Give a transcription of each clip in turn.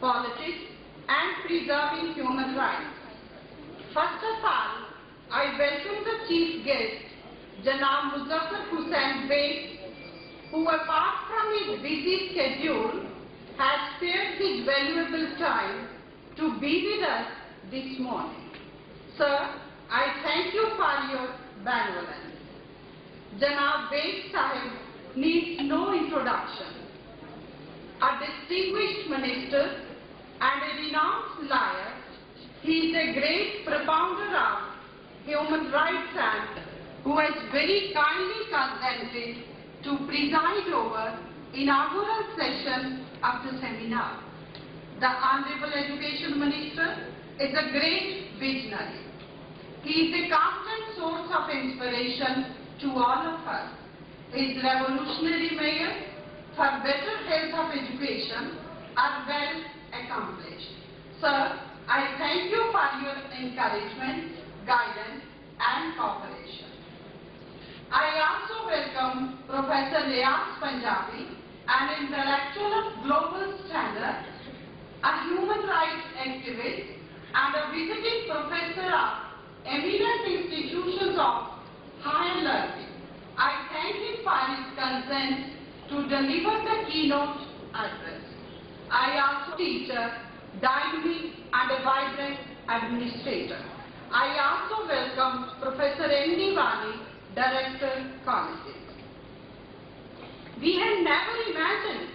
politics, and preserving human rights. First of all, I welcome the chief guest, Janab Muzaffar Hussain Beg, who apart from his busy schedule has spared his valuable time to be with us this morning. Sir, I thank you for your benevolence. Janab Beg Sahib needs no introduction. A distinguished minister and a renowned lawyer, he is a great propounder of human rights and who has very kindly consented to preside over inaugural session of the seminar. The Honorable Education Minister is a great visionary. He is a constant source of inspiration to all of us. His revolutionary measures for better health of education are well accomplished. Sir, I thank you for your encouragement, guidance and cooperation. I also welcome Professor Riyaz Punjabi, an intellectual of global standard, a human rights activist and a visiting professor of eminent institutions of higher learning. I thank him for his consent to deliver the keynote address. I also teacher, dynamic and a vibrant administrator. I also welcome Professor M.D. Wani, Director, Colleges. We had never imagined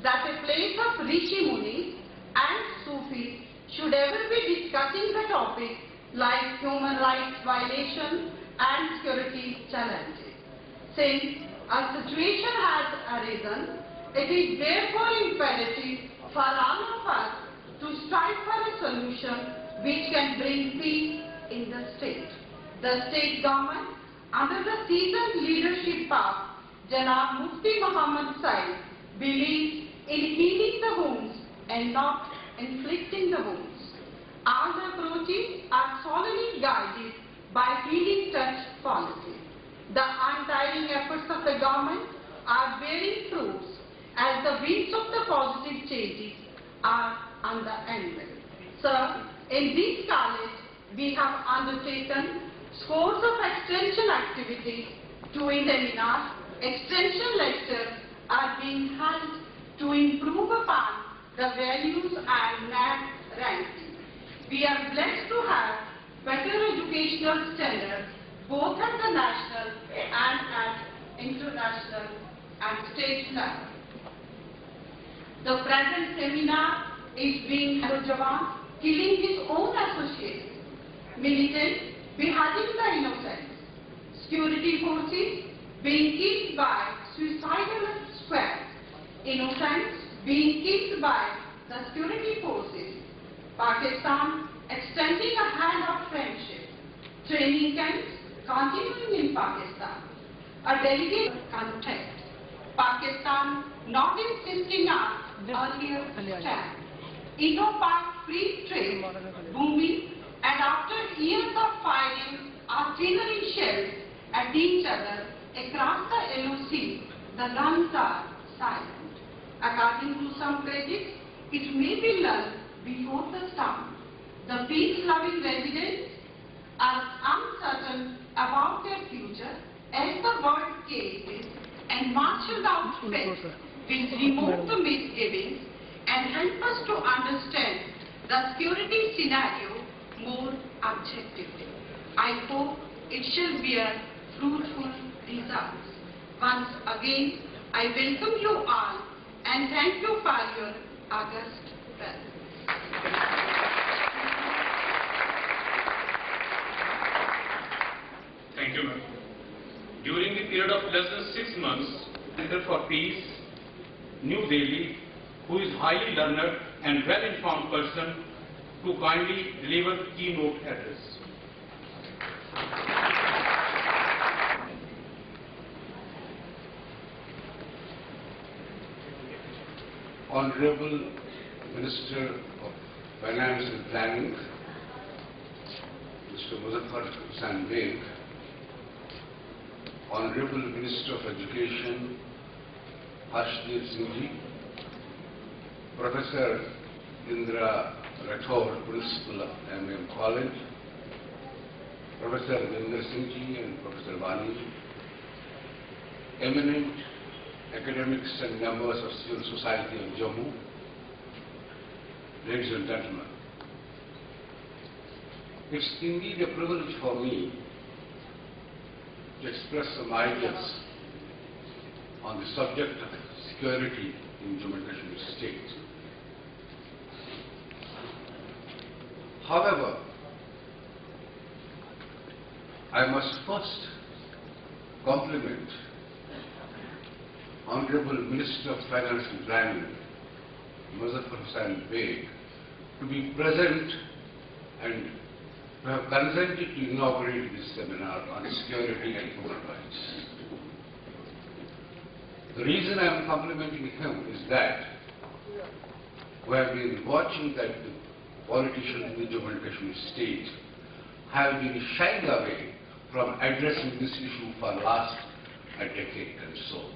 that a place of Rishi Munis and Sufis should ever be discussing the topic like human rights violations and security challenges. Since a situation has arisen, it is therefore imperative for all of us to strive for a solution which can bring peace in the state. The state government, under the seasoned leadership of Janab Mufti Muhammad Said, believes in healing the wounds and not inflicting the wounds. All the approaches are solely guided by healing touch policy. The untiring efforts of the government are bearing fruits as the winds of the positive changes are on the anvil. Sir, in this college, we have undertaken scores of extension activities, 2 seminars, extension lectures are being held to improve upon the values and NAC ranking. We are blessed to have better educational standards both at the national and at international and state level. The present seminar is being Jawan killing his own associates, militant beheading the innocents, security forces being killed by suicidal squads, innocents being killed by the security forces, Pakistan extending a hand of friendship, training camps continuing in Pakistan, a delegate contact, Pakistan not insisting on earlier stand, Indo-Pak free trade booming, and after years of firing artillery shells at each other across the LOC, the guns are silent. According to some critics, it may be lulled before the storm. The peace-loving residents are uncertain about their future as the world cases and martial out faith will remove the misgivings and help us to understand the security scenario more objectively. I hope it shall bear fruitful results. Once again, I welcome you all and thank you for your august presence. Thank you, ma'am. During the period of less than 6 months, Center for Peace, New Delhi, who is highly learned and well-informed person, to kindly deliver keynote address. Honorable Minister of Finance and Planning, Mr. Muzaffar Hussain Beg, Honorable Minister of Education, Harshdev Singh Ji, Professor Indra Rathore, Principal of MAM College, Professor Vinder Singh Ji and Professor Vani Ji, eminent academics and members of civil society of Jammu, ladies and gentlemen. It's indeed a privilege for me to express some ideas on the subject of security in Jammu and Kashmir state. However, I must first compliment Honorable Minister of Finance and Planning, Muzaffar Hussain Beg, to be present and to have consented to inaugurate this seminar on security and human rights. The reason I am complimenting him is that we have been watching that the politicians in the Jammu and Kashmir state have been shying away from addressing this issue for the last a decade and so.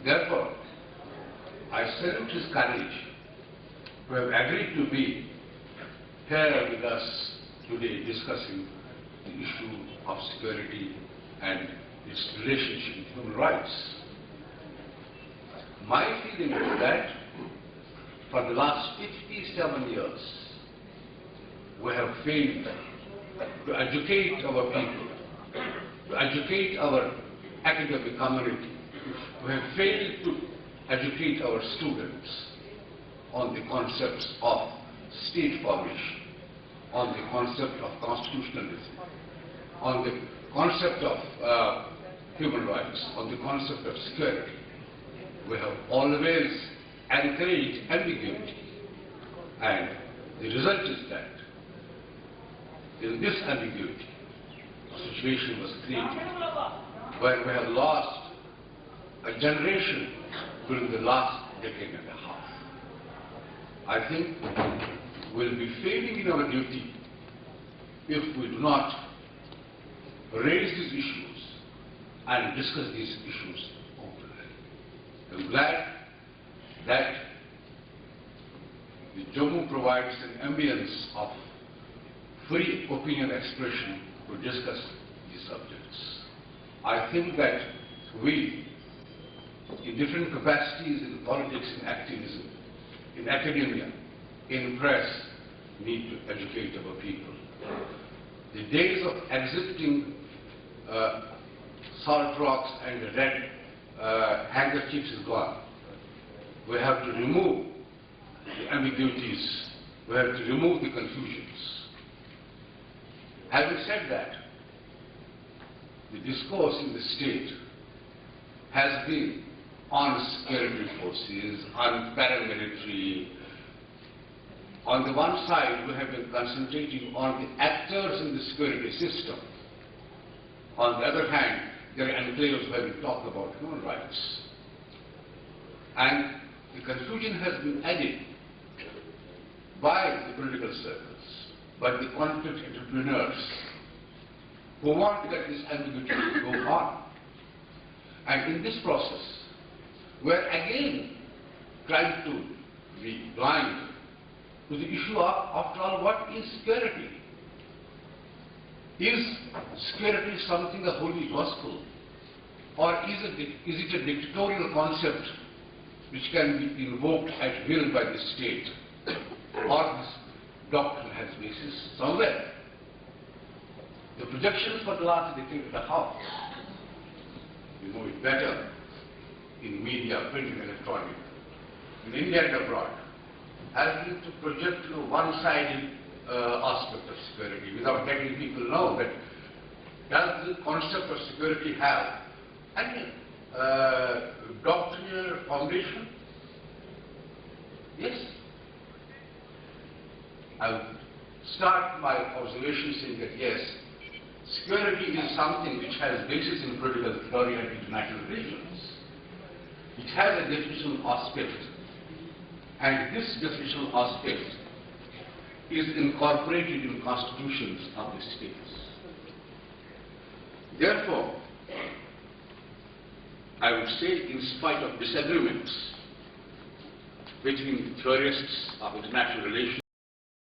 Therefore, I salute his courage to have agreed to be here with us today discussing the issue of security and its relationship with human rights. My feeling is that for the last 57 years, we have failed to educate our people, to educate our academic community. We have failed to educate our students on the concepts of state formation, on the concept of constitutionalism, on the concept of human rights, on the concept of security. We have always encouraged ambiguity, and the result is that in this ambiguity, a situation was created where we have lost a generation during the last decade and a half. I think we'll be failing in our duty if we do not raise these issues and discuss these issues openly. I'm glad that the Jammu provides an ambience of free opinion expression to discuss these subjects. I think that we, in different capacities in politics and activism, in academia, in press, need to educate our people. The days of accepting salt rocks and red handkerchiefs is gone. We have to remove the ambiguities. We have to remove the confusions. Having said that, the discourse in the state has been on security forces, on paramilitary. On the one side, we have been concentrating on the actors in the security system. On the other hand, there are enclaves where we talk about human rights. And the confusion has been added by the political circles, by the conflict entrepreneurs who want to get this ambiguity to go on. And in this process, we are again trying to be blind to the issue of, after all, what is security? Is security something a holy gospel? Or is it a dictatorial concept which can be invoked at will by the state? Or this doctrine has basis somewhere? The projections for the last decade and a half, you know it better, in media, print and electronic, in India and abroad, has been to project one-sided aspect of security without letting people know that does the concept of security have any doctrinal foundation? Yes. I will start my observation saying that yes, security is something which has basis in political theory and international relations. It has a definitional aspect, and this definitional aspect is incorporated in constitutions of the states. Therefore, I would say, in spite of disagreements, between theorists of international relations